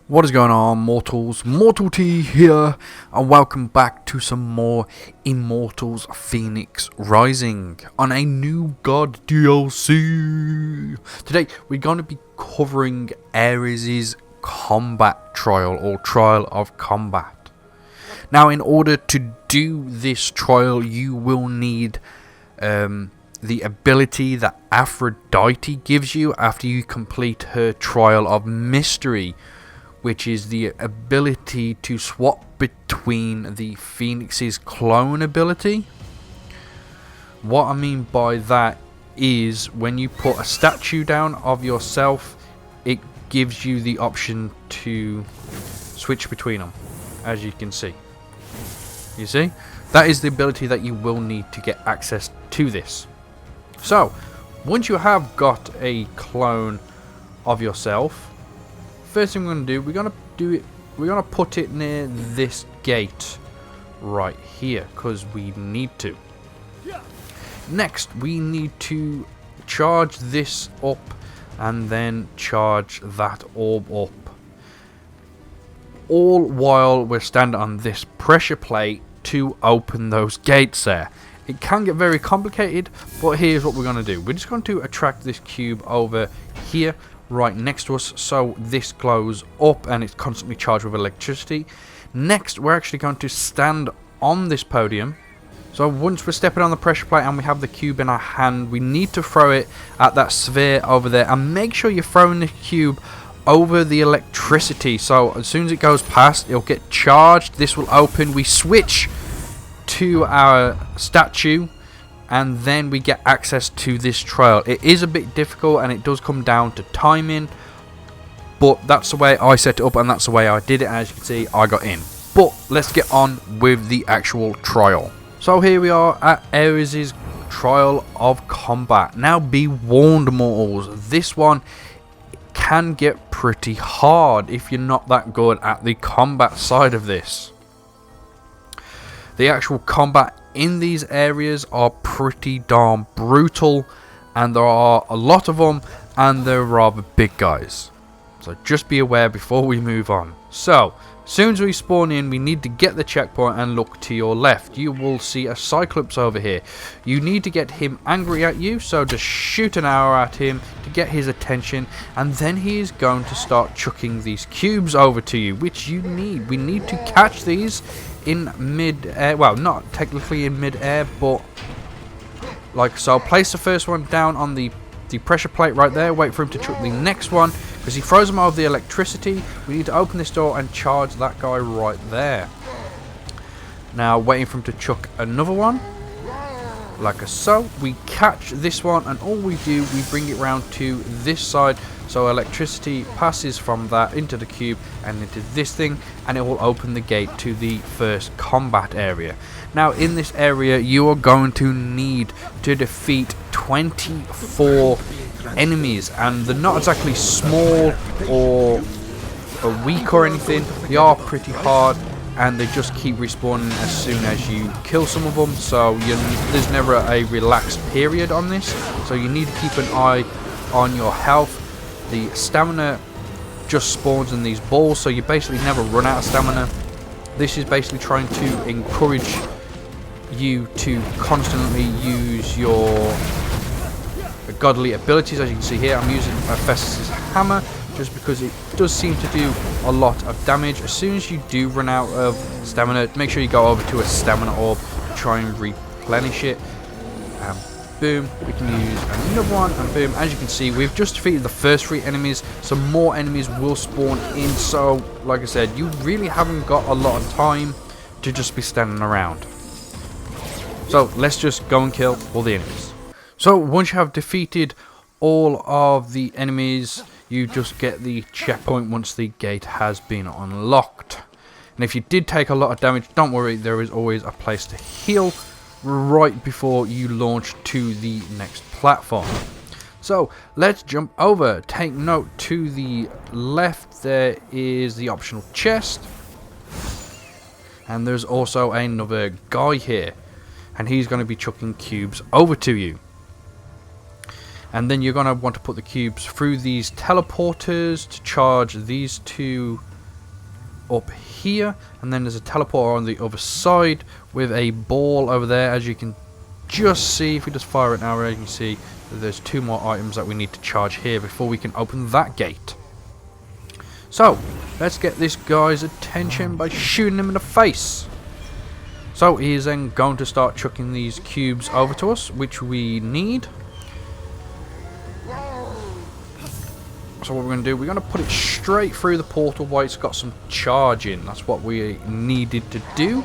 What is going on, mortals? Mortal T here, and welcome back to some more Immortals Fenyx Rising on a new God DLC. Today we're going to be covering Ares' combat trial, or trial of combat. Now, in order to do this trial, you will need the ability that Aphrodite gives you after you complete her trial of mystery, which is the ability to swap between the Phoenix's clone ability. What I mean by that is when you put a statue down of yourself, it gives you the option to switch between them, as you can see. You see? That is the ability that you will need to get access to this. So, once you have got a clone of yourself, first thing we're going to do, we're going to put it near this gate right here, because we need to. Next, we need to charge this up and then charge that orb up, all while we're standing on this pressure plate to open those gates there. It can get very complicated, but here's what we're going to do. We're just going to attract this cube over here right next to us, so this glows up and it's constantly charged with electricity. Next, we're actually going to stand on this podium. So once we're stepping on the pressure plate and we have the cube in our hand, we need to throw it at that sphere over there, and make sure you're throwing the cube over the electricity, so as soon as it goes past, it'll get charged. This will open, we switch to our statue, and then we get access to this trial. It is a bit difficult and it does come down to timing, but that's the way I set it up and that's the way I did it. As you can see, I got in. But let's get on with the actual trial. So here we are at Ares' trial of combat. Now be warned, mortals, this one can get pretty hard if you're not that good at the combat side of this. The actual combat in these areas are pretty darn brutal, and there are a lot of them, and they're rather big guys. So just be aware before we move on. So, as soon as we spawn in, we need to get the checkpoint and look to your left. You will see a Cyclops over here. You need to get him angry at you, so just shoot an arrow at him to get his attention, and then he is going to start chucking these cubes over to you, which you need. We need to catch these in mid-air. Well, not technically in mid-air, but like so. Place the first one down on the pressure plate right there. Wait for him to chuck the next one, because he throws them over the electricity. We need to open this door and charge that guy right there. Now waiting for him to chuck another one, like so. We catch this one, and all we do, we bring it round to this side, so electricity passes from that into the cube and into this thing, and it will open the gate to the first combat area. Now in this area, you are going to need to defeat 24 enemies, and they're not exactly small or weak or anything. They are pretty hard, and they just keep respawning as soon as you kill some of them, so there's never a relaxed period on this, so you need to keep an eye on your health. The stamina just spawns in these balls, so you basically never run out of stamina. This is basically trying to encourage you to constantly use your godly abilities. As you can see here, I'm using Hephaestus' hammer just because it does seem to do a lot of damage. As soon as you do run out of stamina, make sure you go over to a stamina orb to try and replenish it. Boom, we can use another one, and boom, as you can see, we've just defeated the first 3 enemies. Some more enemies will spawn in, so like I said, you really haven't got a lot of time to just be standing around. So let's just go and kill all the enemies. So once you have defeated all of the enemies, you just get the checkpoint once the gate has been unlocked. And if you did take a lot of damage, don't worry, there is always a place to heal right before you launch to the next platform. So let's jump over. Take note, to the left there is the optional chest, and there's also another guy here, and he's going to be chucking cubes over to you. And then you're going to want to put the cubes through these teleporters to charge these 2 up here, and then there's a teleporter on the other side with a ball over there. As you can just see, if we just fire it now, you can see that there's 2 more items that we need to charge here before we can open that gate. So let's get this guy's attention by shooting him in the face. So he is then going to start chucking these cubes over to us, which we need. So what we're going to do, we're going to put it straight through the portal while it's got some charge in. That's what we needed to do.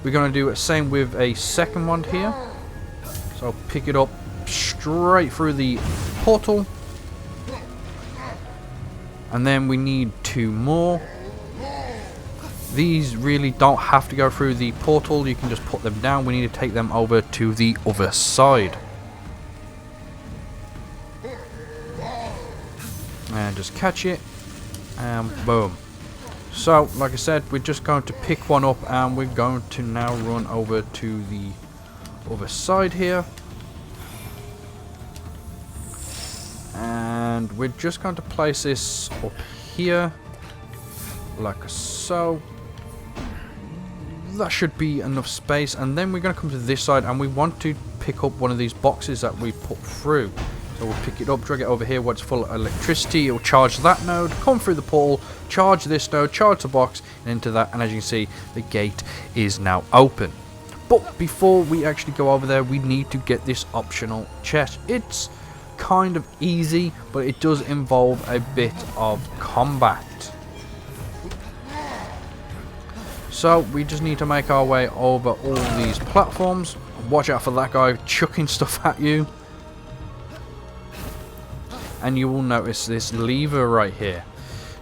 We're going to do the same with a second one here. So pick it up straight through the portal. And then we need 2 more. These really don't have to go through the portal. You can just put them down. We need to take them over to the other side. And just catch it. And boom. So, like I said, we're just going to pick one up. And we're going to now run over to the other side here. And we're just going to place this up here. Like so. That should be enough space. And then we're going to come to this side. And we want to pick up one of these boxes that we put through. So we'll pick it up, drag it over here where it's full of electricity. It will charge that node, come through the portal, charge this node, charge the box, and into that. And as you can see, the gate is now open. But before we actually go over there, we need to get this optional chest. It's kind of easy, but it does involve a bit of combat. So we just need to make our way over all these platforms. Watch out for that guy chucking stuff at you. And you will notice this lever right here.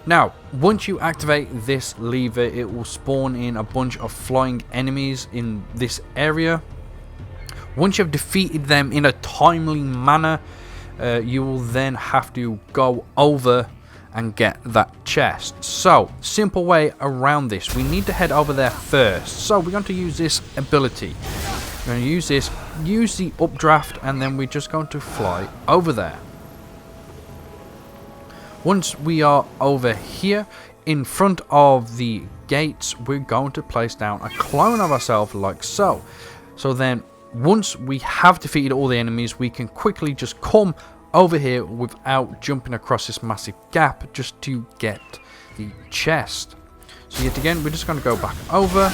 Now, once you activate this lever, it will spawn in a bunch of flying enemies in this area. Once you've defeated them in a timely manner, you will then have to go over and get that chest. So, simple way around this. We need to head over there first. So, we're going to use this ability. We're going to use this, use the updraft, and then we're just going to fly over there. Once we are over here, in front of the gates, we're going to place down a clone of ourselves like so. So then, once we have defeated all the enemies, we can quickly just come over here without jumping across this massive gap just to get the chest. So yet again, we're just going to go back over.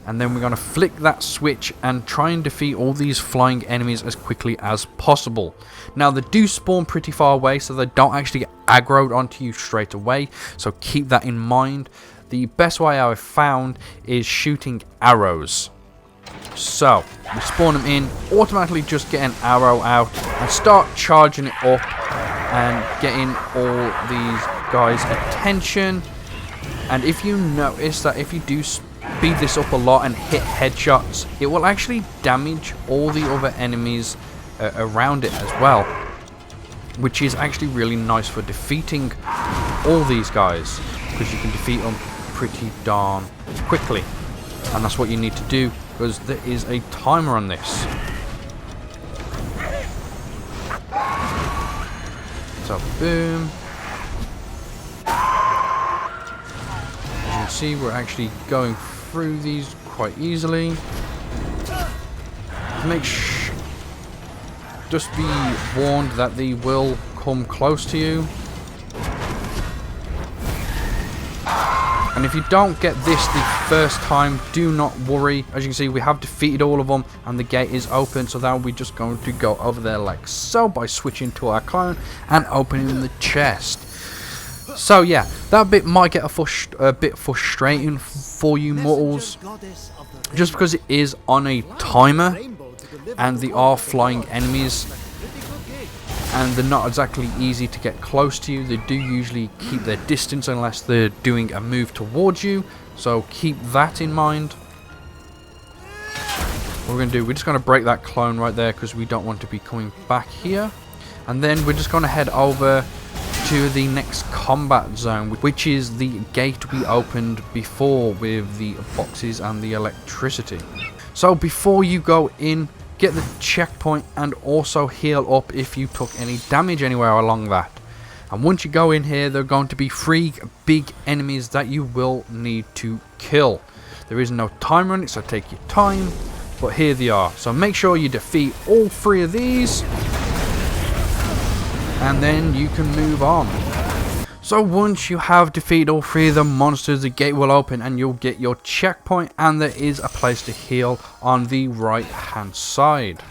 And then we're going to flick that switch and try and defeat all these flying enemies as quickly as possible. Now, they do spawn pretty far away, so they don't actually get aggroed onto you straight away. So keep that in mind. The best way I've found is shooting arrows. So, we spawn them in, automatically just get an arrow out and start charging it up and getting all these guys' attention. And if you notice that if you do speed this up a lot and hit headshots, it will actually damage all the other enemies around it as well, which is actually really nice for defeating all these guys, because you can defeat them pretty darn quickly. And that's what you need to do, because there is a timer on this. So boom. As you can see, we're actually going through these quite easily. Just be warned that they will come close to you. And if you don't get this the first time, do not worry. As you can see, we have defeated all of them and the gate is open. So now we're just going to go over there like so by switching to our clone and opening the chest. So yeah, that bit might get a bit frustrating for you mortals, just because it is on a timer and they are flying enemies and they're not exactly easy to get close to you. They do usually keep their distance unless they're doing a move towards you, so keep that in mind. What we're going to do, we're just going to break that clone right there because we don't want to be coming back here. And then we're just going to head over to the next combat zone, which is the gate we opened before with the boxes and the electricity. So before you go in, get the checkpoint and also heal up if you took any damage anywhere along that. And once you go in here, there are going to be 3 big enemies that you will need to kill. There is no timer on it, so take your time, but here they are. So make sure you defeat all 3 of these, and then you can move on. So once you have defeated all 3 of the monsters, the gate will open and you'll get your checkpoint, and there is a place to heal on the right hand side.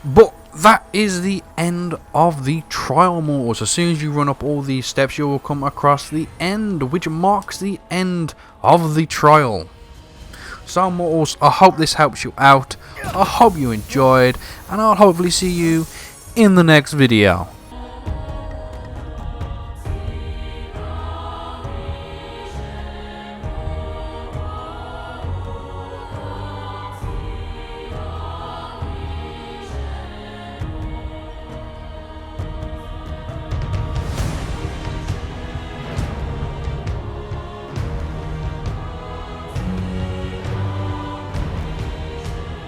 But that is the end of the trial, Immortals. As soon as you run up all these steps, you will come across the end, which marks the end of the trial. So Immortals, I hope this helps you out. I hope you enjoyed, and I'll hopefully see you in the next video.